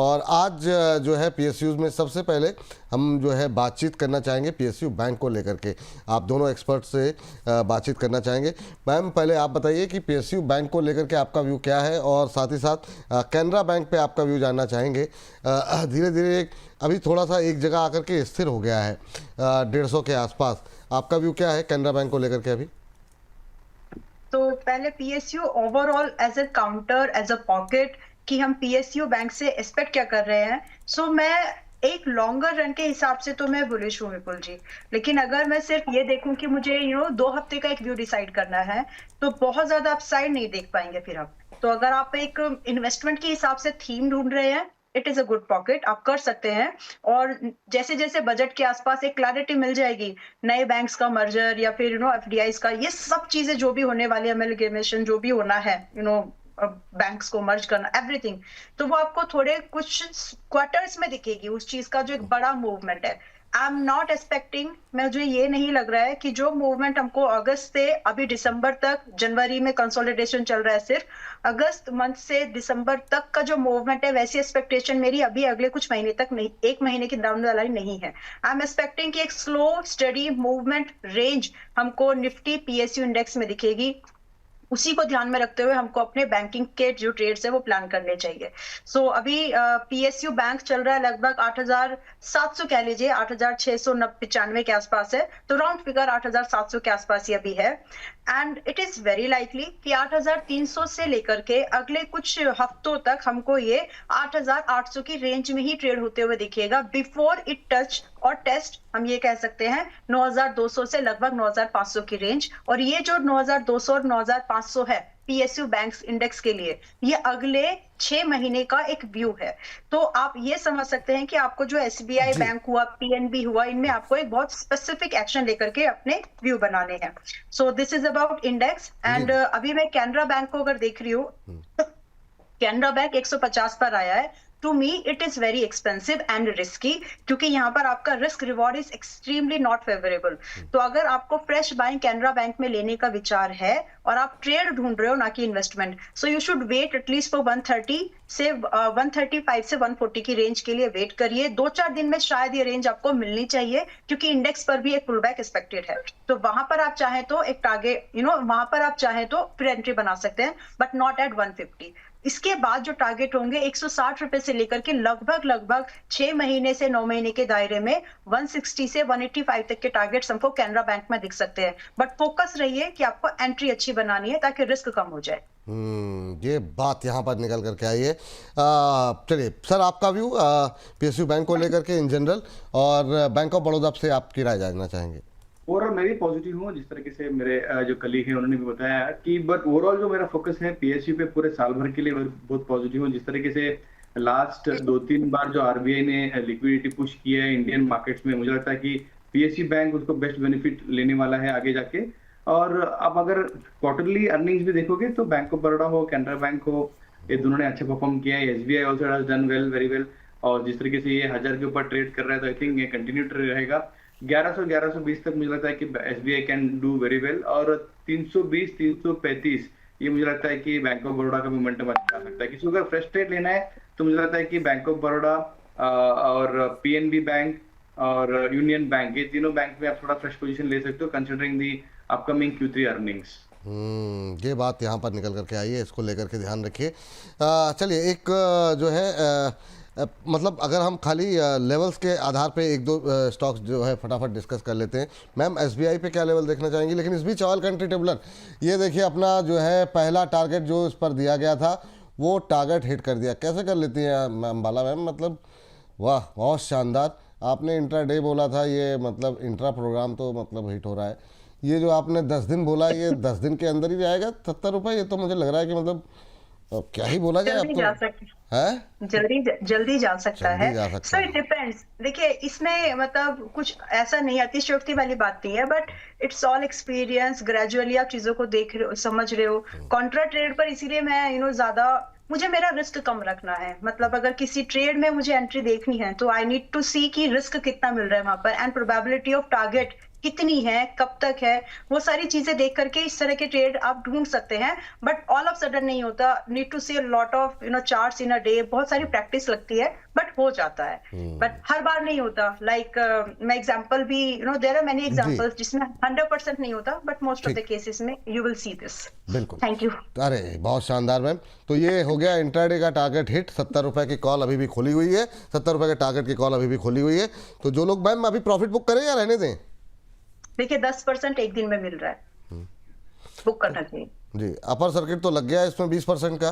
और आज जो है पीएसयूज में सबसे पहले हम जो है बातचीत करना चाहेंगे पीएसयू बैंक को लेकर के। आप दोनों एक्सपर्ट से बातचीत करना चाहेंगे। मैम, पहले आप बताइए कि पीएसयू बैंक को लेकर के आपका व्यू क्या है, और साथ ही साथ कैनरा बैंक पे आपका व्यू जानना चाहेंगे। धीरे धीरे अभी थोड़ा सा एक जगह आकर के स्थिर हो गया है 150 के आसपास। आपका व्यू क्या है कैनरा बैंक को लेकर के अभी? तो पहले PSU overall as a counter, as a pocket, कि हम पीएसयू बैंक से एक्सपेक्ट क्या कर रहे हैं। सो मैं एक लॉन्गर रन के हिसाब से तो मैं बुलिश हूँ विपुल जी, लेकिन अगर मैं सिर्फ ये देखूं कि मुझे 2 हफ्ते का एक व्यू डिसाइड करना है, तो बहुत ज्यादा अपसाइड नहीं देख पाएंगे फिर आप। तो अगर आप एक इन्वेस्टमेंट के हिसाब से थीम ढूंढ रहे हैं, it is a good pocket, आप कर सकते हैं। और जैसे जैसे बजट के आसपास एक क्लैरिटी मिल जाएगी, नए बैंक्स का मर्जर या फिर एफडीआईज का, ये सब चीजें जो भी होने वाली है, अमेलगेमेशन जो भी होना है, बैंक्स को मर्ज करना, एवरीथिंग, तो वो आपको थोड़े कुछ क्वार्टर्स में दिखेगी उस चीज का जो एक बड़ा मूवमेंट है। आई एम नॉट एक्सपेक्टिंग, मुझे ये नहीं लग रहा है कि जो मूवमेंट हमको अगस्त से अभी दिसंबर तक, जनवरी में कंसोलिडेशन चल रहा है, सिर्फ अगस्त मंथ से दिसंबर तक का जो मूवमेंट है, वैसी एक्सपेक्टेशन मेरी अभी अगले कुछ महीने तक नहीं, 1 महीने की डाउन द लाइन नहीं है। आई एम एक्सपेक्टिंग कि एक स्लो स्टडी मूवमेंट रेंज हमको निफ्टी पीएसयू इंडेक्स में दिखेगी। उसी को ध्यान में रखते हुए हमको अपने बैंकिंग के जो ट्रेड्स है वो प्लान करने चाहिए। सो अभी पीएसयू बैंक चल रहा है लगभग 8,700, कह लीजिए 8,695 के आसपास है, तो राउंड फिगर 8,700 के आसपास ही अभी है। And it is very likely कि 8,300 से लेकर के अगले कुछ हफ्तों तक हमको ये 8,800 की रेंज में ही ट्रेड होते हुए दिखेगा, बिफोर इट टच और टेस्ट, हम ये कह सकते हैं 9,200 से लगभग 9,500 की रेंज। और ये जो 9,200 और 9,500 है पीएसयू बैंक्स इंडेक्स के लिए, ये अगले 6 महीने का एक व्यू है। तो आप ये समझ सकते हैं कि आपको जो एसबीआई जी। बैंक हुआ, पीएनबी हुआ, इनमें आपको एक बहुत स्पेसिफिक एक्शन लेकर के अपने व्यू बनाने हैं। So this is about index. जी। एंड अभी मैं कैनरा बैंक को अगर देख रही हूँ, कैनरा बैंक 150 पर आया है। To me it is very expensive and risky, क्योंकि यहाँ पर आपका risk reward is extremely not favourable. तो अगर आपको फ्रेश बाइंग कैनरा बैंक में लेने का विचार है और आप ट्रेड ढूंढ रहे हो ना कि investment, so you should wait at least for 130 से 135 से 140 की रेंज के लिए वेट करिए। 2-4 दिन में शायद ये रेंज आपको मिलनी चाहिए, क्योंकि इंडेक्स पर भी एक पुल बैक एक्सपेक्टेड है। तो वहां पर आप चाहें तो एक टारगेट, वहां पर आप चाहें तो फिर एंट्री बना सकते हैं, बट नॉट एट 150। इसके बाद जो टारगेट होंगे 160 रुपए से लेकर के लगभग 6 महीने से 9 महीने के दायरे में 160 से 185 तक के टारगेट्स हमको कैनरा बैंक में दिख सकते हैं। बट फोकस रहिए कि आपको एंट्री अच्छी बनानी है ताकि रिस्क कम हो जाए। ये बात यहाँ पर निकल करके आई है। चलिए सर, आपका व्यू पीएसयू बैंक को लेकर के इन जनरल, और बैंक ऑफ बड़ौदा से आपकी राय जानना चाहेंगे। ओवरऑल मैं भी पॉजिटिव हूँ, जिस तरीके से मेरे जो कलीग हैं उन्होंने भी बताया कि, बट ओवरऑल जो मेरा फोकस है पीएसयू पे पूरे साल भर के लिए बहुत पॉजिटिव हूँ। जिस तरीके से लास्ट 2-3 बार जो आरबीआई ने लिक्विडिटी पुश की है इंडियन मार्केट्स में, मुझे लगता है कि पीएसयू बैंक उसको बेस्ट बेनिफिट लेने वाला है आगे जाके। और अब अगर क्वार्टरली अर्निंग्स भी देखोगे तो बैंक ऑफ बड़ौदा हो, कैनरा बैंक हो, ये दोनों ने अच्छा परफॉर्म किया है। SBI also has done well, very well. और जिस तरीके से ये 1000 के ऊपर ट्रेड कर रहा है, तो आई थिंक ये कंटिन्यू रहेगा। 1100-1120 तक मुझे लगता है कि SBI can do very well. और 320-335 ये मुझे लगता है कि बैंक ऑफ बड़ौदा का मोमेंटम अच्छा आ सकता है। किसी को अगर फ्रेश ट्रेड लेना है तो मुझे लगता है कि बैंक ऑफ बड़ौदा और पीएनबी बैंक और यूनियन बैंक, ये तीनों बैंक में आप थोड़ा फ्रेश पोजीशन ले सकते हो considering the upcoming Q3 earnings. ये बात यहाँ पर निकल करके आई है, इसको लेकर के ध्यान रखिए। चलिए एक जो है मतलब अगर हम खाली लेवल्स के आधार पे एक दो स्टॉक्स जो है फटाफट डिस्कस कर लेते हैं। मैम, एसबीआई पे क्या लेवल देखना चाहेंगी? लेकिन इस बीच ऑयल कंट्री टेबलर, ये देखिए अपना जो है पहला टारगेट जो इस पर दिया गया था वो टारगेट हिट कर दिया। कैसे कर लेती हैं मैम बाला मैम? मतलब वाह, बहुत शानदार। आपने इंट्रा डे बोला था, ये मतलब इंट्रा प्रोग्राम तो मतलब हिट हो रहा है। ये जो आपने 10 दिन बोला, ये 10 दिन के अंदर ही जाएगा 70 रुपये। ये तो मुझे लग रहा है कि मतलब क्या ही बोला जाए अब जल्दी तो जा सकते है, जल्दी जा सकता है। जल्दी जा सकता सो है। It depends. देखिए इसमें मतलब कुछ ऐसा नहीं, अतिशयोक्ति वाली बात नहीं है, but it's all experience. Gradually आप चीजों को देख रहे हो, समझ रहे हो। कॉन्ट्रा ट्रेड पर इसीलिए मैं ज्यादा, मुझे मेरा रिस्क कम रखना है। मतलब अगर किसी ट्रेड में मुझे एंट्री देखनी है तो आई नीड टू सी कि रिस्क कितना मिल रहा है वहां पर, एंड प्रोबेबिलिटी ऑफ टारगेट कितनी है, कब तक है, वो सारी चीजें देख करके इस तरह के ट्रेड आप ढूंढ सकते हैं। बट ऑल ऑफ सडन नहीं होता, need to see a lot of charts in a day, बहुत सारी प्रैक्टिस लगती है, बट हो जाता है। बट हर बार नहीं होता। लाइक मैं एग्जांपल भी देयर आर मेनी जी एग्जांपल्स जिसमें 100% नहीं होता, बट मोस्ट ऑफ द ठीक, केसेस में यू विल सी दिस। बिल्कुल। Thank you. अरे बहुत शानदार मैम। तो ये हो गया इंट्राडे का टारगेट हिट। 70 रुपये की कॉल अभी भी खुली हुई है, 70 रुपये के टारगेट की कॉल अभी भी खुली हुई है। तो जो लोग मैम अभी प्रॉफिट बुक करें या रहने दें? देखिए 10% एक दिन में मिल रहा है, बुक करना चाहिए। जी, अपर सर्किट तो लग गया है इसमें 20% का।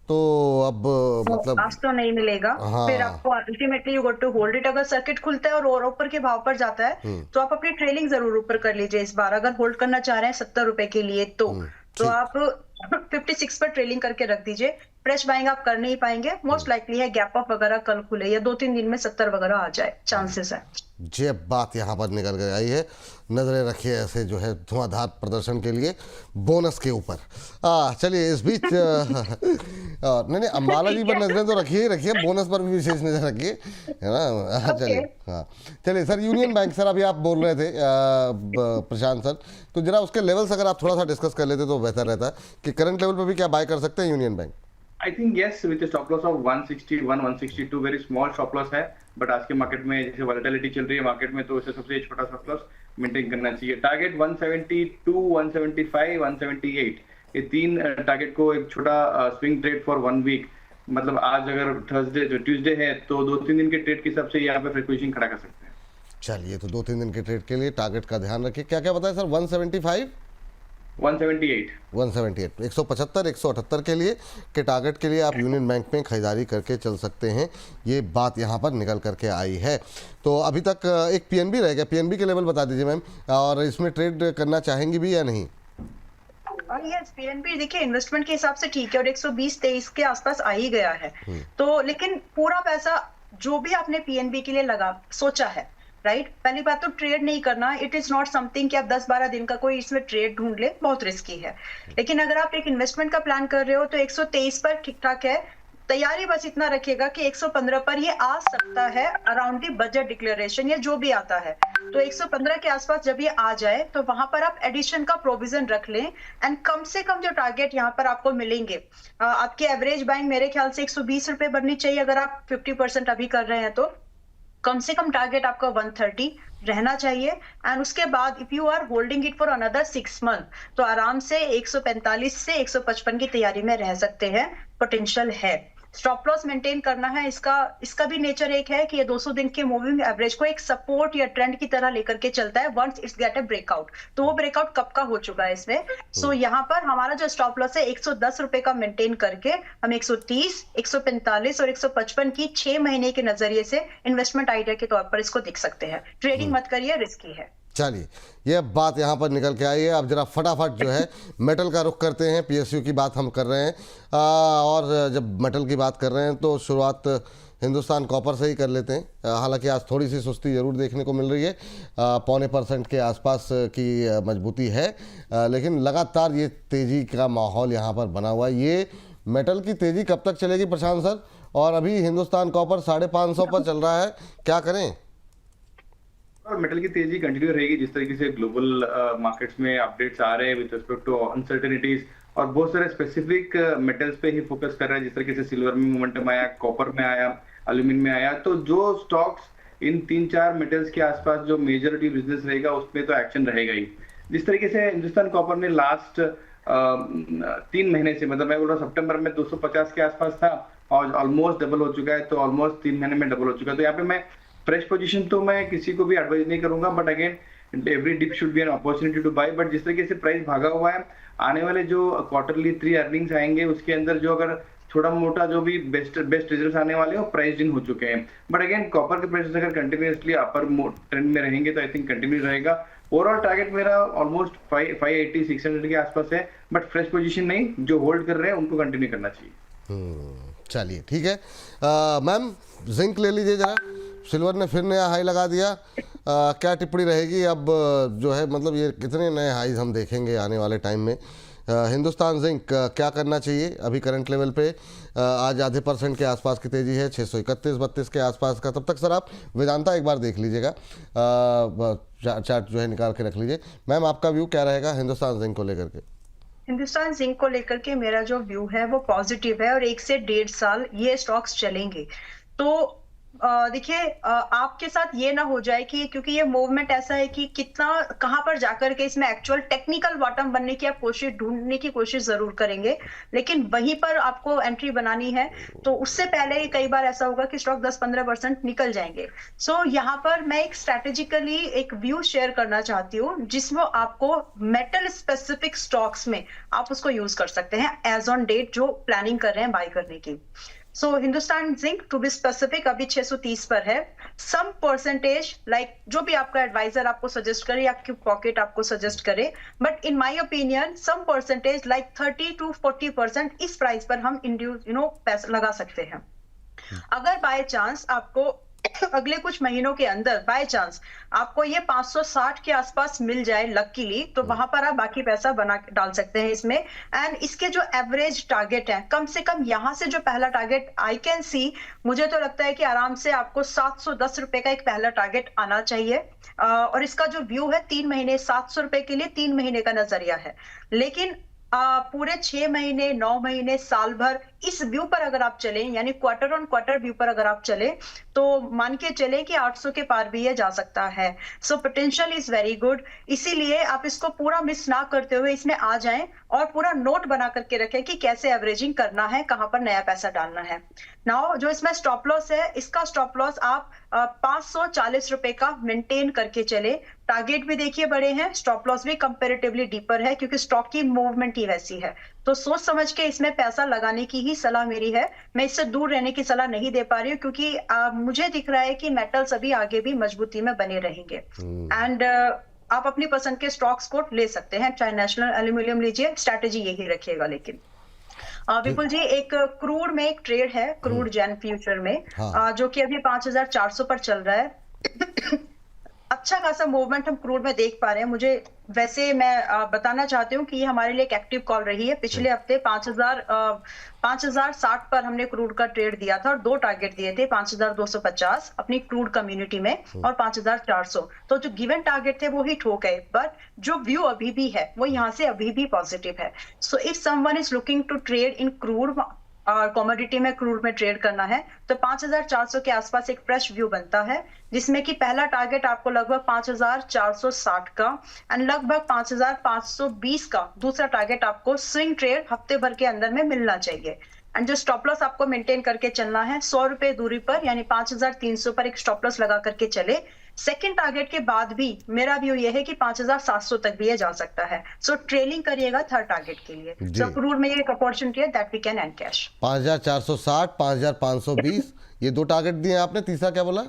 तो अब तो मतलब आज तो नहीं मिलेगा, फिर हाँ, आपको ultimately you got to hold it. अगर सर्किट खुलता है और ऊपर के भाव पर जाता है तो आप अपनी ट्रेलिंग जरूर ऊपर कर लीजिए इस बार, अगर होल्ड करना चाह रहे हैं 70 रुपए के लिए तो ठीक, आप 56 पर ट्रेलिंग करके रख दीजिए। फ्रेश बाइंग आप कर नहीं पाएंगे, मोस्ट लाइकली है गैप अप वगैरह कल खुले या 2-3 दिन में 70 वगैरह आ जाए, चांसेस है। ये बात यहाँ पर निकल कर आई है। नज़रें रखिए ऐसे जो है धुआंधार प्रदर्शन के लिए बोनस के ऊपर। चलिए इस बीच नहीं नहीं, अम्बाला जी पर नजरें तो रखिए ही रखिए, बोनस पर भी विशेष नजर रखिए, है ना। चलिए हाँ, चलिए सर, यूनियन बैंक सर अभी आप बोल रहे थे प्रशांत सर, तो जरा उसके लेवल्स अगर आप थोड़ा सा डिस्कस कर लेते तो बेहतर रहता कि करंट लेवल पर भी क्या बाय कर सकते हैं union bank? I think yes, with stop loss of 161 162, very small stop loss है, बट आज के मार्केट में जैसे वॉलेटिलिटी चल रही है मार्केट में, तो उसे सबसे छोटा स्टॉप लॉस मेंटेन करना चाहिए। टारगेट 172 175 178, ये तीन टारगेट को एक छोटा स्विंग ट्रेड फॉर 1 वीक, मतलब आज अगर ट्यूसडे है तो 2-3 दिन के ट्रेड के हिसाब से यहाँ पे फ्रिक्वेंसी खड़ा कर सकते हैं। चलिए, तो 2-3 दिन के ट्रेड के लिए टारगेट का ध्यान रखिए। क्या क्या बताया सर? 175 178 178 175 178 के लिए के टारगेट के लिए आप यूनियन बैंक में खरीदारी करके चल सकते हैं। ये बात यहाँ पर निकल करके आई है। तो अभी तक एक पीएनबी रह गया, पीएनबी के लेवल बता दीजिए मैम, और इसमें ट्रेड करना चाहेंगी भी या नहीं? और यस, पीएनबी देखिए इन्वेस्टमेंट के हिसाब से ठीक है और 120-23 के आसपास आ ही गया है। तो लेकिन पूरा पैसा जो भी आपने पीएनबी के लिए लगा सोचा है, राइट, पहली बात तो ट्रेड नहीं करना। इट इज नॉट समथिंग कि आप 10-12 दिन का कोई इसमें ट्रेड ढूंढ ले, बहुत रिस्की है। लेकिन अगर आप एक इन्वेस्टमेंट का प्लान कर रहे हो तो 123 पर ठीक ठाक है। तैयारी बस इतना रखिएगा कि 115 पर ये आ सकता है अराउंड दी बजट डिक्लेरेशन या जो भी आता है। तो 115 के आसपास जब ये आ जाए तो वहां पर आप एडिशन का प्रोविजन रख लें, एंड कम से कम जो टारगेट यहाँ पर आपको मिलेंगे, आपके एवरेज बाइंग मेरे ख्याल से 120 रुपए बननी चाहिए अगर आप 50% अभी कर रहे हैं तो कम से कम टारगेट आपका 130 रहना चाहिए। एंड उसके बाद if you are holding it for another 6 month तो आराम से 145 से 155 की तैयारी में रह सकते हैं, पोटेंशियल है। स्टॉप लॉस मेंटेन करना है। इसका भी नेचर एक है कि ये 200 दिन के मूविंग एवरेज को एक सपोर्ट या ट्रेंड की तरह लेकर के चलता है once it's get a breakout. तो वो ब्रेकआउट कब का हो चुका है इसमें। सो यहाँ पर हमारा जो स्टॉप लॉस है 110 रुपए का मेंटेन करके हम 130, 145 और 155 की 6 महीने के नजरिए से इन्वेस्टमेंट आइडिया के तौर पर इसको देख सकते हैं। ट्रेडिंग मत करिए, रिस्की है। चलिए, ये बात यहाँ पर निकल के आई है। अब जरा फटाफट जो है मेटल का रुख करते हैं। पीएसयू की बात हम कर रहे हैं, और जब मेटल की बात कर रहे हैं तो शुरुआत हिंदुस्तान कॉपर से ही कर लेते हैं। हालांकि आज थोड़ी सी सुस्ती ज़रूर देखने को मिल रही है, 0.25% के आसपास की मजबूती है, लेकिन लगातार ये तेज़ी का माहौल यहाँ पर बना हुआ है। ये मेटल की तेज़ी कब तक चलेगी प्रशांत सर? और अभी हिंदुस्तान कॉपर 550 पर चल रहा है, क्या करें? और मेटल की तेजी कंटिन्यू रहेगी जिस तरीके से ग्लोबल मार्केट्स में अपडेट्स आ रहे हैं विद रिस्पेक्ट टू अनसर्टेनिटीज, और बहुत सारे स्पेसिफिक मेटल्स पे ही फोकस कर रहे हैं, जिस तरीके से सिल्वर में मोमेंटम आया, कॉपर में आया, एल्यूमिनियम में आया। तो जो स्टॉक्स इन 3-4 मेटल्स के आसपास जो मेजॉरिटी बिजनेस रहेगा उसमें तो एक्शन रहेगा ही। जिस तरीके से हिंदुस्तान कॉपर ने लास्ट 3 महीने से, मतलब मैं बोल रहा हूँ सितंबर में 250 के आसपास था और ऑलमोस्ट डबल हो चुका है, तो ऑलमोस्ट 3 महीने में डबल हो चुका है। तो यहाँ पे मैं फ्रेश पोजीशन तो मैं किसी को भी एडवाइज नहीं करूंगा, but again every dip should be an opportunity to buy. But जिस तरीके से प्राइस भागा हुआ है, आने वाले जो क्वार्टरली 3 अर्निंग्स आएंगे उसके अंदर जो अगर थोड़ा मोटा जो भी बेस्ट रिजल्ट्स आने वाले हैं वो प्राइस इन हो चुके हैं। बट अगेन कॉपर के प्राइसेस अगर कंटिन्यूअसली अपर ट्रेंड में रहेंगे तो आई थिंक कंटिन्यू रहेगा। ओवरऑल टारगेट मेरा ऑलमोस्ट 580-600 के आसपास है, बट फ्रेश पोजीशन नहीं, जो होल्ड कर रहे हैं उनको कंटिन्यू करना चाहिए। चलिए ठीक है। मैम जिंक ले लीजिए जरा, सिल्वर ने फिर नया हाई लगा दिया। क्या टिप्पणी रहेगी अब जो है, मतलब ये कितने नए हाईज हम देखेंगे आने वाले टाइम में? हिंदुस्तान जिंक क्या करना चाहिए अभी करंट लेवल पे? आज आधे % के आसपास की तेज़ी है, 631-32 के आसपास का। तब तक सर आप वेदांता एक बार देख लीजिएगा, चार्ट जो है निकाल के रख लीजिए। मैम आपका व्यू क्या रहेगा हिंदुस्तान जिंक को लेकर के? हिंदुस्तान जिंक को लेकर के मेरा जो व्यू है वो पॉजिटिव है और 1 से 1.5 साल ये स्टॉक्स चलेंगे। तो देखिए, आपके साथ ये ना हो जाए कि क्योंकि ये मूवमेंट ऐसा है कि कितना कहां पर जाकर के इसमें एक्चुअल टेक्निकल बॉटम बनने की आप कोशिश ढूंढने की कोशिश जरूर करेंगे, लेकिन वहीं पर आपको एंट्री बनानी है तो उससे पहले ही कई बार ऐसा होगा कि स्टॉक 10-15% निकल जाएंगे। सो यहाँ पर मैं एक स्ट्रेटेजिकली एक व्यू शेयर करना चाहती हूँ जिसमें आपको मेटल स्पेसिफिक स्टॉक्स में आप उसको यूज कर सकते हैं एज ऑन डेट जो प्लानिंग कर रहे हैं बाय करने की। So Hindustan Zinc to be specific अभी 630 पर है। सम परसेंटेज लाइक जो भी आपका एडवाइजर आपको सजेस्ट करे या आपकी पॉकेट आपको सजेस्ट करे, but in my opinion some percentage like 30-40% इस प्राइस पर हम इंड्यूस पैसा लगा सकते हैं। अगर बाय चांस आपको अगले कुछ महीनों के अंदर बाय चांस आपको ये 560 के आसपास मिल जाए लकीली, तो वहां पर आप बाकी पैसा बना डाल सकते हैं इसमें। एंड इसके जो एवरेज टारगेट है, कम से कम यहां से जो पहला टारगेट आई कैन सी, मुझे तो लगता है कि आराम से आपको 710 रुपए का एक पहला टारगेट आना चाहिए। और इसका जो व्यू है 3 महीने 700 रुपए के लिए 3 महीने का नजरिया है, लेकिन पूरे 6 महीने 9 महीने साल भर इस व्यू पर अगर आप चलें, यानी क्वार्टर ऑन क्वार्टर व्यू पर अगर आप चले, तो मान के चले कि 800 के पार भी ये जा सकता है। So potential is very good, इसीलिए आप इसको पूरा मिस ना करते हुए इसमें आ जाएं और पूरा नोट बना करके रखें कि कैसे एवरेजिंग करना है, कहां पर नया पैसा डालना है। नाउ जो इसमें स्टॉप लॉस है, इसका स्टॉप लॉस आप 540 रुपए का मेंटेन करके चले। टारगेट भी देखिए बड़े हैं, स्टॉप लॉस भी कंपैरेटिवली डीपर है क्योंकि स्टॉक की मूवमेंट ही वैसी है। तो सोच समझ के इसमें पैसा लगाने की ही सलाह मेरी है। मैं इससे दूर रहने की सलाह नहीं दे पा रही हूँ क्योंकि मुझे दिख रहा है कि मेटल्स अभी आगे भी मजबूती में बने रहेंगे। एंड आप अपनी पसंद के स्टॉक्स को ले सकते हैं, चाहे नेशनल एल्यूमिनियम लीजिए, स्ट्रैटेजी यही रखिएगा। लेकिन विपुल जी, एक क्रूड में एक ट्रेड है, क्रूड जैन फ्यूचर में, जो कि अभी 5400 पर चल रहा है। अच्छा खासा मूवमेंट हम क्रूड में देख पा रहे हैं। मुझे वैसे मैं बताना चाहती हूँ कि ये हमारे लिए एक एक्टिव कॉल रही है। पिछले हफ्ते 5060 पर हमने क्रूड का ट्रेड दिया था और 2 टारगेट दिए थे, 5250 अपनी क्रूड कम्युनिटी में और 5400। तो जो गिवन टारगेट थे वो हिट हो गए, बट जो व्यू अभी भी है वो यहाँ से अभी भी पॉजिटिव है। So if someone is looking to trade in crude और कमोडिटी में क्रूड में ट्रेड करना है तो 5400 के आसपास एक फ्रेश व्यू बनता है, जिसमें कि पहला टारगेट आपको लगभग 5460 का एंड लगभग 5520 का दूसरा टारगेट आपको स्विंग ट्रेड हफ्ते भर के अंदर में मिलना चाहिए। एंड जो स्टॉप लॉस आपको मेंटेन करके चलना है 100 रुपए दूरी पर, यानी 5300 पर एक स्टॉप लॉस लगा करके चले। सेकंड टारगेट के बाद भी मेरा व्यू ये है कि 5700 तक भी ये जा सकता है। सो ट्रेलिंग करिएगा थर्ड टारगेट के लिए। सो क्रूड में ये एक अपॉर्चुनिटी है that we can encash. 5460, 5520 ये 2 टारगेट दिए आपने, तीसरा क्या बोला?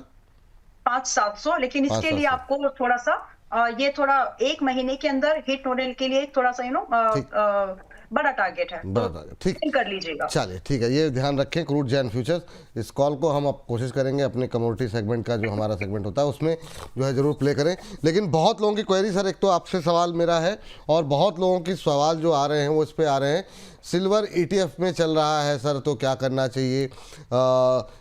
5700, लेकिन इसके लिए आपको थोड़ा सा ये थोड़ा 1 महीने के अंदर हिट होने के लिए थोड़ा सा बड़ा टारगेट है, बड़ा टारगेट, ठीक कर लीजिएगा। चलिए ठीक है, ये ध्यान रखें क्रूड जैन फ्यूचर्स। इस कॉल को हम अब कोशिश करेंगे अपने कमोडिटी सेगमेंट का जो हमारा सेगमेंट होता है उसमें जो है ज़रूर प्ले करें। लेकिन बहुत लोगों की क्वेरी सर, एक तो आपसे सवाल मेरा है और बहुत लोगों की सवाल जो आ रहे हैं वो इस पे आ रहे हैं, सिल्वर ETF में चल रहा है सर तो क्या करना चाहिए?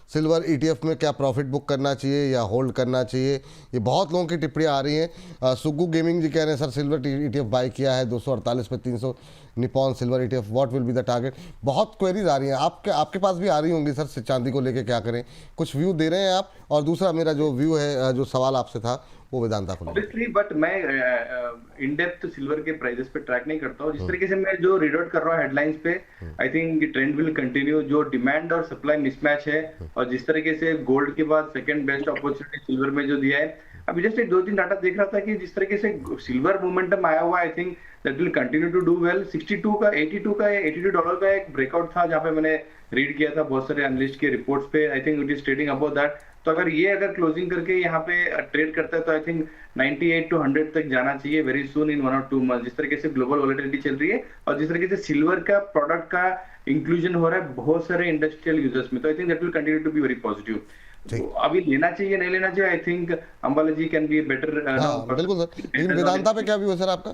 सिल्वर ETF में क्या प्रॉफिट बुक करना चाहिए या होल्ड करना चाहिए? ये बहुत लोगों की टिप्पणियाँ आ रही हैं। सुग्गू गेमिंग जी कह रहे हैं सर सिल्वर ETF बाय किया है 248 पे 300 Nippon silver ETF, what will be the target? बहुत क्वेरीज आ रही हैं, आपके पास भी आ रही होंगी सर, चांदी को लेके क्या करें? कुछ व्यू दे रहे हैं आप? और दूसरा मेरा जो व्यू है, जो सवाल आपसे था वो वेदांता को ऑब्वियसली, बट मैं इन डेप्थ सिल्वर के प्राइसेस पे ट्रैक नहीं करता हूँ। जिस तरीके से मैं जो रीड आउट कर रहा हूँ हेडलाइंस पे, I think trend will continue. जो डिमांड और सप्लाई मिसमैच है और जिस तरीके से गोल्ड के बाद सेकंड बेस्ट अपॉर्चुनिटी सिल्वर में जो दिया है, अभी जस्ट 2-3 डाटा देख रहा था कि जिस तरीके से सिल्वर मोमेंटम आया हुआ, I think that will continue to do well. 62 का 82 का $82 का एक ब्रेकआउट था जहां पे मैंने रीड किया था बहुत सारे एनालिस्ट के रिपोर्ट्स पे। I think it is trading above that. तो अगर क्लोजिंग करके यहाँ पे ट्रेड करता है तो आई थिंक 98 to 100 तक जाना चाहिए very soon in 1 or 2 month. जिस तरीके से ग्लोबल वॉलेटिलिटी चल रही है और जिस तरीके से सिल्वर का प्रोडक्ट का इंक्लूजन हो रहा है बहुत सारे इंडस्ट्रियल यूजर्स में, तो I think that will continue to be very positive. तो अभी लेना चाहिए नहीं लेना चाहिए, I think Ambala ji can be better. बिल्कुल सर, लेकिन वेदांता पे क्या व्यू है सर आपका?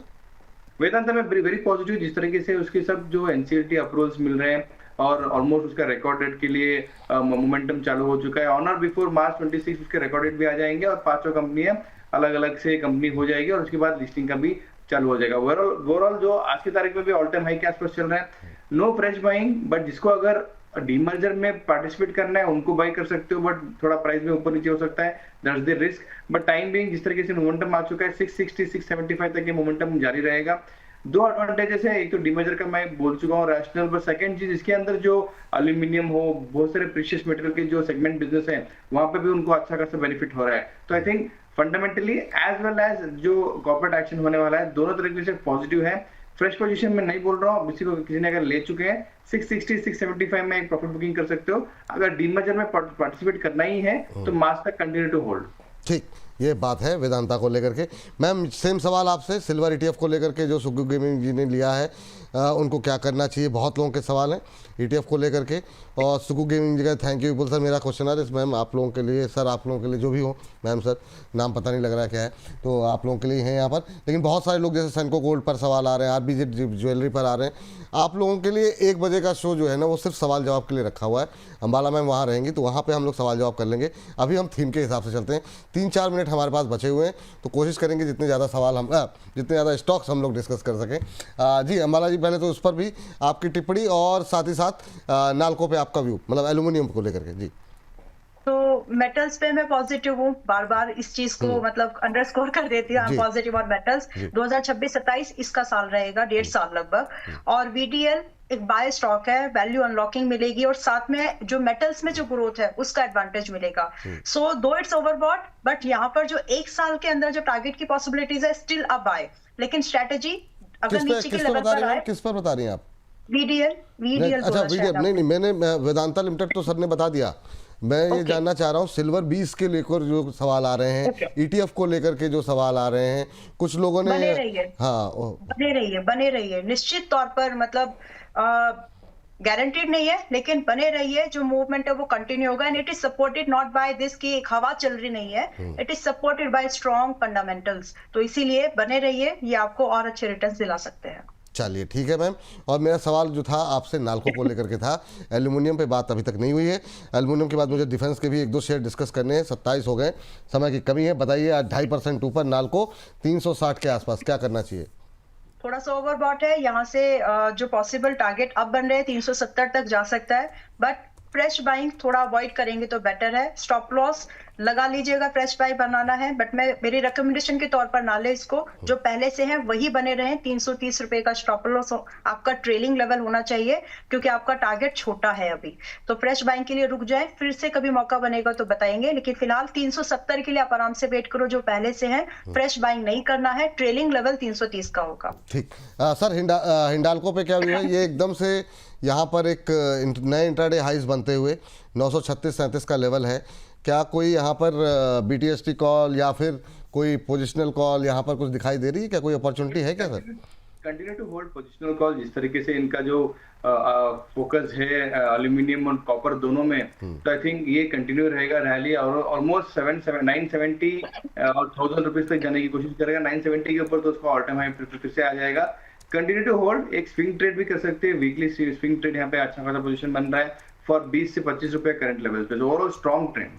वेदांता में वेरी पॉजिटिव, जिस तरीके से उसके सब जो एनसीएलटी अप्रूवल्स मिल रहे हैं और ऑलमोस्ट उसका रिकॉर्ड डेट के लिए मोमेंटम चालू हो चुका है। ऑन और बिफोर मार्च 26 उसके रिकॉर्ड डेट भी आ जाएंगे और 5 कंपनियां अलग अलग से कंपनी हो जाएगी और उसके बाद लिस्टिंग का भी चालू हो जाएगा। ओवरऑल जो आज की तारीख में भी ऑल टाइम हाई के आसपास चल रहा है। नो फ्रेश बाइंग, बट जिसको अगर डीमर्जर में पार्टिसिपेट करना है उनको बाई कर सकते हो, बट थोड़ा प्राइस में ऊपर नीचे हो सकता है, that's the risk. But time being जिस तरीके से मोमेंटम आ चुका है 660 675 तक ये मोमेंटम जारी रहेगा। दो एडवांटेजेस है, एक तो डीमर्जर का मैं बोल चुका हूँ रैशनल, बट सेकंड चीज इसके अंदर जो एल्यूमिनियम हो, बहुत सारे प्रीशियस मटेरियल के जो सेगमेंट बिजनेस है वहां पे भी उनको अच्छा खासा बेनिफिट हो रहा है। तो I think fundamentally as well as जो कॉर्पोरेट एक्शन होने वाला है दोनों तरीके से पॉजिटिव है। फ्रेश पोजीशन में नहीं बोल रहा हूँ, किसी को किसी ने अगर ले चुके हैं 660 675 में एक प्रॉफिट बुकिंग कर सकते हो। अगर डीमर्जर में पार्टिसिपेट करना ही है तो मार्च तक कंटिन्यू टू होल्ड। ठीक, ये बात है वेदांता को लेकर के। मैम सेम सवाल आपसे, सिल्वर ETF को लेकर के जो सुगु गेमिंग जी ने लिया है उनको क्या करना चाहिए? बहुत लोगों के सवाल हैं ETF को लेकर के। और सुगु गेमिंग जी का थैंक यू। सर मेरा क्वेश्चन है मैम आप लोगों के लिए, सर आप लोगों के लिए जो भी हो, मैम सर नाम पता नहीं लग रहा है क्या है, तो आप लोगों के लिए हैं यहाँ पर। लेकिन बहुत सारे लोग जैसे सनको गोल्ड पर सवाल आ रहे हैं, RBZ ज्वेलरी पर आ रहे हैं। आप लोगों के लिए 1 बजे का शो जो है ना वो सिर्फ सवाल जवाब के लिए रखा हुआ है। अम्बाला मैम वहाँ रहेंगे तो वहाँ पे हम लोग सवाल जवाब कर लेंगे। अभी हम थीम के हिसाब से चलते हैं, 3-4 मिनट हमारे पास बचे हुए हैं, तो कोशिश करेंगे जितने ज़्यादा सवाल हम जितने ज़्यादा स्टॉक्स हम लोग डिस्कस कर सकें। जी अम्बाला जी, पहले तो उस पर भी आपकी टिप्पणी और साथ ही साथ नाल्को पे आपका व्यू, मतलब एल्यूमिनियम को लेकर के। जी तो मेटल्स पे मैं पॉजिटिव हूँ, बार बार इस चीज को मतलब अंडरस्कोर कर देती हूँ, पॉजिटिव और मेटल्स 2026-27 इसका साल रहेगा, 1.5 साल लगभग। और VDL एक बाय स्टॉक है, वैल्यू अनलॉकिंग मिलेगी और साथ में जो मेटल्स में जो ग्रोथ है उसका एडवांटेज मिलेगा। सो दो इट्स ओवरबॉट, बट यहाँ पर जो 1 साल के अंदर जो टारगेट की पॉसिबिलिटीज है स्टिल अ बाय। लेकिन स्ट्रेटेजी अगर नीचे के लेवल पर आए, किस पर बता रही हैं आप? VDL अच्छा VDL नहीं, मैंने वेदांता लिमिटेड तो सर ने बता दिया। मैं ये जानना चाह रहा हूँ सिल्वर 20 के लेकर जो सवाल आ रहे हैं, ETF को लेकर के जो सवाल आ रहे हैं, कुछ लोगों ने बने रहिए निश्चित तौर पर, मतलब गारंटीड नहीं है लेकिन बने रहिए। जो मूवमेंट है वो कंटिन्यू होगा and it is supported not by this कि एक हवा चल रही नहीं है, it is supported by strong fundamentals. तो इसीलिए बने रहिए, ये आपको और अच्छे रिटर्न्स दिला सकते हैं। चलिए ठीक है मैम। और मेरा सवाल जो था आपसे नाल्को को लेकर के था, एल्यूमिनियम पे बात अभी तक नहीं हुई है। एल्यूमिनियम के बाद मुझे डिफेंस के भी 1-2 शेयर डिस्कस करने हैं, 27 हो गए, समय की कमी है। बताइए आज 2.5% ऊपर, नाल्को 360 के आसपास, क्या करना चाहिए? थोड़ा सा ओवरबॉट है, यहाँ से जो पॉसिबल टारगेट अब बन रहे हैं 370 तक जा सकता है, बट फ्रेश बाइंग थोड़ा अवॉइड करेंगे तो बेटर है। स्टॉप लॉस लगा लीजिएगा, फ्रेश बाई बनाना है, बट मेरी रिकमेंडेशन के तौर पर ना ले इसको, जो पहले से है वही बने रहे। 330 रुपए का स्टॉप लॉस आपका ट्रेलिंग लेवल होना चाहिए, क्योंकि आपका टारगेट छोटा है अभी। तो फ्रेश बाइंग के लिए रुक जाए, फिर से कभी मौका बनेगा तो बताएंगे, लेकिन फिलहाल 370 के लिए आप आराम से वेट करो, जो पहले से है। फ्रेश बाइंग नहीं करना है, ट्रेलिंग लेवल 330 का होगा। ठीक सर, हिंडाल्को पे क्या हुआ? ये एकदम से यहाँ पर एक नए इंट्राडे हाइज बनते हुए 936-37 का लेवल है। क्या कोई यहाँ पर BTST कॉल या फिर कोई पोजिशनल कॉल यहाँ पर कुछ दिखाई दे रही है? क्या कोई अपॉर्चुनिटी है क्या sir? Continue to hold positional call. जिस तरीके से इनका जो फोकस है एल्यूमिनियम और कॉपर दोनों में, तो आई थिंक ये कंटिन्यू रहेगा रैली और ऑलमोस्ट 970 और 1000 रुपीज तक जाने की कोशिश करेगा। 970 के ऊपर तो उसका ऑल टाइम हाई फिर से आ जाएगा। Continue to hold. एक स्विंग ट्रेड भी कर सकते हैं, वीकली स्विंग ट्रेड यहाँ पे अच्छा खासा पोजीशन बन रहा है फॉर 20 से 25 रुपए करंट लेवल पे, ओवरऑल स्ट्रॉन्ग ट्रेंड।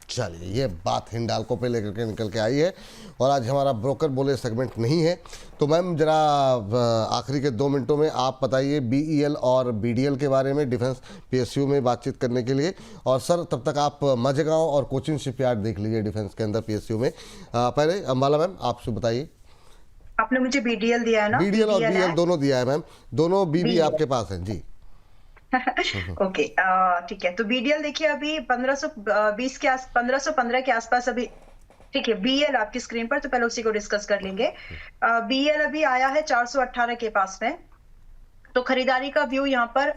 चलिए, ये बात हिंडाल्को पे लेकर के निकल के आई है। और आज हमारा ब्रोकर बोले सेगमेंट नहीं है, तो मैम जरा आखिरी के 2 मिनटों में आप बताइए BEL और BDL के बारे में, डिफेंस PSU में बातचीत करने के लिए। और सर तब तक आप माझगांव और कोचिन शिपयार्ड देख लीजिए डिफेंस के अंदर PSU में। पहले अम्बाला मैम आपसे बताइए। आपने मुझे BDL दिया है ना? BDL और BEL दोनों दिया है मैम, दोनों BB आपके पास है जी। ओके ठीक है। तो BDL देखिए अभी 1520 के 1515 के आसपास अभी, ठीक है। BEL आपकी स्क्रीन पर, तो पहले उसी को डिस्कस कर लेंगे। BEL अभी आया है 418 के पास में, तो खरीदारी का व्यू यहाँ पर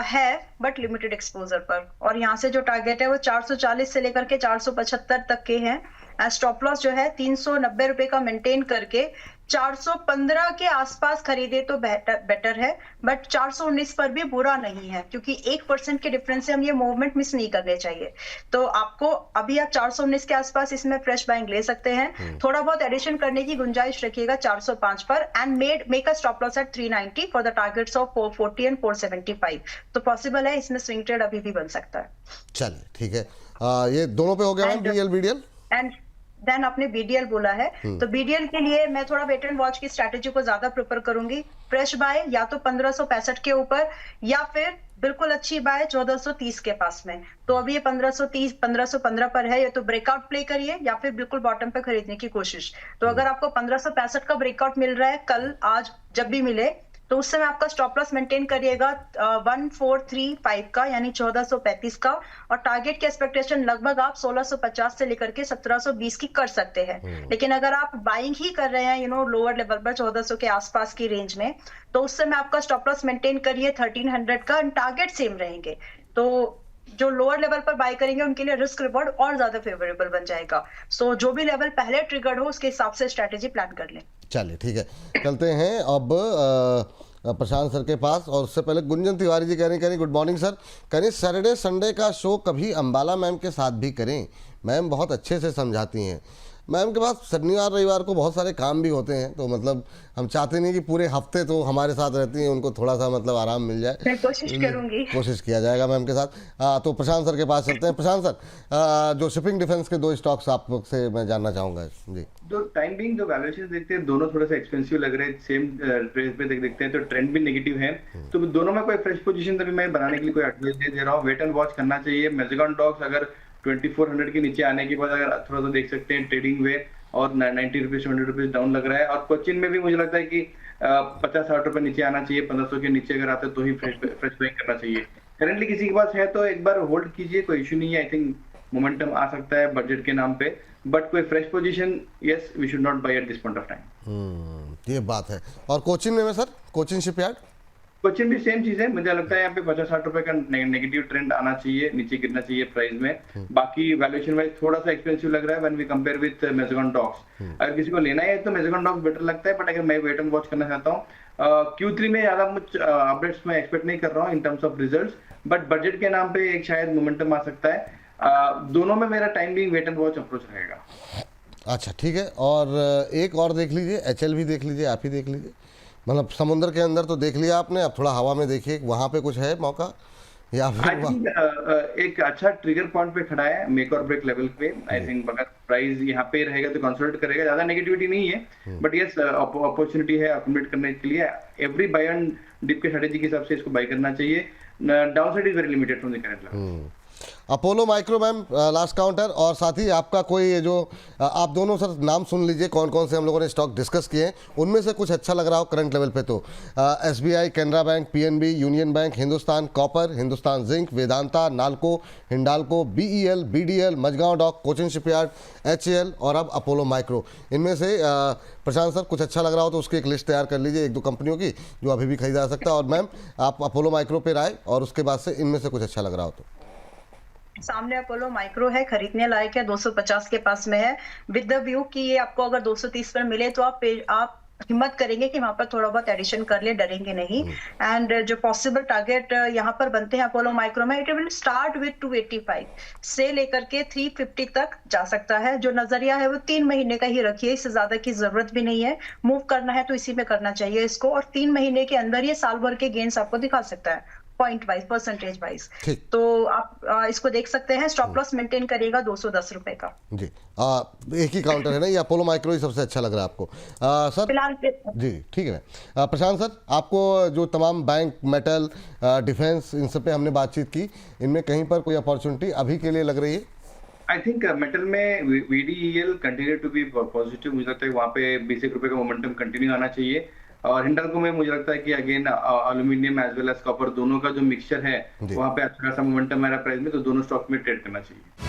है, बट लिमिटेड एक्सपोजर पर। और यहाँ से जो टारगेट है वो 440 से लेकर के 475 तक के हैं। स्टॉप लॉस जो है 390 रुपए का मेंटेन करके 415 के आसपास खरीदे तो बेटर है, बट 419 पर भी बुरा नहीं है, क्योंकि 1% के डिफरेंस से हम ये मूवमेंट मिस नहीं करने चाहिए। तो आपको अभी आप 419 के आसपास इसमें फ्रेश बाइंग ले सकते हैं। थोड़ा बहुत एडिशन करने की गुंजाइश रखिएगा 405 पर, and make a stop loss at 390 for the targets of 440 and 475। तो पॉसिबल है, इसमें स्विंग ट्रेड अभी भी बन सकता है। चलिए ठीक है, ये दोनों पे हो गया ma'am, BL BDL and then आपने बीडीएल बोला है, तो बीडीएल के लिए मैं थोड़ा वेट एंड वॉच की स्ट्रैटेजी को ज्यादा प्रेफर करूंगी। फ्रेश बाय या तो 1565 के ऊपर, या फिर बिल्कुल अच्छी बाय 1430 के पास में। तो अभी ये 1530 1515 पर है, ये तो ब्रेकआउट प्ले करिए या फिर बिल्कुल बॉटम पे खरीदने की कोशिश। तो अगर आपको 1565 का ब्रेकआउट मिल रहा है कल, आज, जब भी मिले, तो उस समय आपका स्टॉप लॉस मेंटेन करिएगा 1435 का, यानी 1435 का, और टारगेट की एक्सपेक्टेशन लगभग आप 1650 से लेकर के 1720 की कर सकते हैं। लेकिन अगर आप बाइंग ही कर रहे हैं लोअर लेवल पर 1400 के आसपास की रेंज में, तो उस समय आपका स्टॉप लॉस मेंटेन करिए 1300 का, टारगेट सेम रहेंगे। तो जो लोअर लेवल पर बाय करेंगे उनके लिए रिस्क रिवॉर्ड और ज्यादा फेवरेबल बन जाएगा। सो जो भी लेवल पहले ट्रिगर्ड हो उसके हिसाब से स्ट्रेटेजी प्लान कर लें। चलिए ठीक है, चलते हैं अब प्रशांत सर के पास। और उससे पहले गुंजन तिवारी जी कह रही गुड मॉर्निंग सर, कह रही सैटरडे संडे का शो कभी अंबाला मैम के साथ भी करें, मैम बहुत अच्छे से समझाती हैं। मैम के पास शनिवार रविवार को बहुत सारे काम भी होते हैं, तो मतलब हम चाहते नहीं कि पूरे हफ्ते तो हमारे साथ रहती हैं, उनको थोड़ा सा मतलब आराम मिल जाए। मैं कोशिश करूंगी, कोशिश किया जाएगा मैम के साथ। तो प्रशांत सर के पास चलते हैं। प्रशांत सर, जो शिपिंग डिफेंस के दो स्टॉक्स आपसे मैं जानना चाहूँगा जी। तो टाइम बिंग जो वैल्यूएशन देखते हैं दोनों थोड़ा सा एक्सपेंसिव लग रहे हैं, सेम प्रेस पे देखते हैं तो ट्रेंड भी नेगेटिव है। तो दोनों में कोई फ्रेश पोजीशन तभी मैं बनाने के लिए कोई एडवाइस दे रहा हूँ, वेट एंड वॉच करना चाहिए। मेजगॉन डॉग्स अगर 2400 के नीचे आने के बाद अगर थोड़ा सा देख सकते हैं ट्रेडिंग वे, और 90 रुपीज 100 रुपीज डाउन लग रहा है। और कोचिन में भी मुझे लगता है कि 50-60 रुपए नीचे आना चाहिए, 1500 के नीचे अगर आते तो ही फ्रेश बाइंग करना चाहिए। करंटली किसी के पास है तो एक बार होल्ड कीजिए, कोई इशू नहीं है। आई थिंक मोमेंटम आ सकता है बजट के नाम पे, बट कोई fresh position yes we should not buy at this point of time. ये बात है। और कोचिन में सर, कोचिन शिपयार्ड, कोचिन भी सेम चीज है। मुझे लगता है यहाँ पे 50-60 रुपए का नेगेटिव ट्रेंड आना चाहिए, नीचे गिरना चाहिए प्राइस में। बाकी वैल्यूएशन वाइज थोड़ा सा एक्सपेंसिव लग रहा है when we compare with Mazagon docks. अगर किसी को लेना है तो मेजगॉन डॉग्स बेटर लगता है, बट अगर मैं वेट एंड वॉच करना चाहता हूँ Q3 में ज्यादा कुछ अपडेट्स मैं एक्सपेक्ट नहीं कर रहा हूँ in terms of results, but budget के नाम पे एक शायद मोमेंटम आ सकता है। दोनों में मेरा time being wait and watch approach रहेगा। अच्छा ठीक है। और एक और देख लीजिए, HL भी देख लीजिए, आप ही देख लीजिए। मतलब समुद्र के अंदर तो देख लिया आपने, अब थोड़ा हवा में देखिए, वहां पे कुछ है मौका या फिर एक अच्छा ट्रिगर पॉइंट पे खड़ा है, मेक और ब्रेक लेवल पे। आई थिंक अगर प्राइस यहाँ पे रहेगा तो कंसोलिडेट करेगा, ज्यादा नेगेटिविटी नहीं है, बट यस अपॉर्चुनिटी है अकोमोडेट करने के लिए। एवरी बाय ऑन डिप के स्ट्रेटेजी के हिसाब से इसको बाय करना चाहिए। Downside is very limited from the current level. Apollo micro ma'am last counter, और साथ ही आपका कोई जो आप दोनों सर नाम सुन लीजिए कौन कौन से हम लोगों ने स्टॉक डिस्कस किए हैं, उनमें से कुछ अच्छा लग रहा हो करंट लेवल पे तो SBI, Canara Bank, PNB, Union Bank, Hindustan Copper, Hindustan Zinc, Vedanta, Nalco, Hindalco, BEL, BDL, Mazagon Dock, Cochin Shipyard, HAL और अब अपोलो माइक्रो। इनमें से प्रशांत सर कुछ अच्छा लग रहा हो तो उसकी एक लिस्ट तैयार कर लीजिए, एक दो कंपनियों की जो अभी भी खरीदा जा सकता है। और मैम आप अपोलो माइक्रो पे राय, और उसके बाद से इनमें से कुछ अच्छा लग रहा हो तो। सामने अपोलो माइक्रो है, खरीदने लायक है, 250 के पास में है, विद द व्यू कि ये आपको अगर 230 पर मिले तो आप हिम्मत करेंगे कि वहां पर थोड़ा बहुत एडिशन कर ले, डरेंगे नहीं। एंड जो पॉसिबल टारगेट यहाँ पर बनते हैं अपोलो माइक्रो में, इट विल स्टार्ट विद 285 से लेकर के 350 तक जा सकता है। जो नजरिया है वो 3 महीने का ही रखिए, इससे ज्यादा की जरूरत भी नहीं है। मूव करना है तो इसी में करना चाहिए इसको, और 3 महीने के अंदर ये साल भर के गेन्स आपको दिखा सकता है, पॉइंट वाइज, परसेंटेज वाइज। तो आप इसको देख सकते हैं। स्टॉप लॉस मेंटेन करिएगा 210 रुपए का जी। एक ही काउंटर है ना, ये अपोलो माइक्रो ही सबसे अच्छा लग रहा है आपको सर फिलहाल? जी ठीक है। प्रशांत सर, आपको जो तमाम बैंक, मेटल, डिफेंस, इन सब पे हमने बातचीत की, इनमें कहीं पर कोई अपॉर्चुनिटी अभी के लिए लग रही है? आई थिंक मेटल में VDEL continue to be positive. मुझे लगता है वहाँ पे 20 रुपए का मोमेंटम कंटिन्यू आना चाहिए। और हिंडाल्को में मुझे लगता है कि again aluminium as well as copper दोनों का जो मिक्सचर है वहाँ पे अच्छा खासा मोमेंटम है प्राइस में, तो दोनों स्टॉक में ट्रेड करना चाहिए।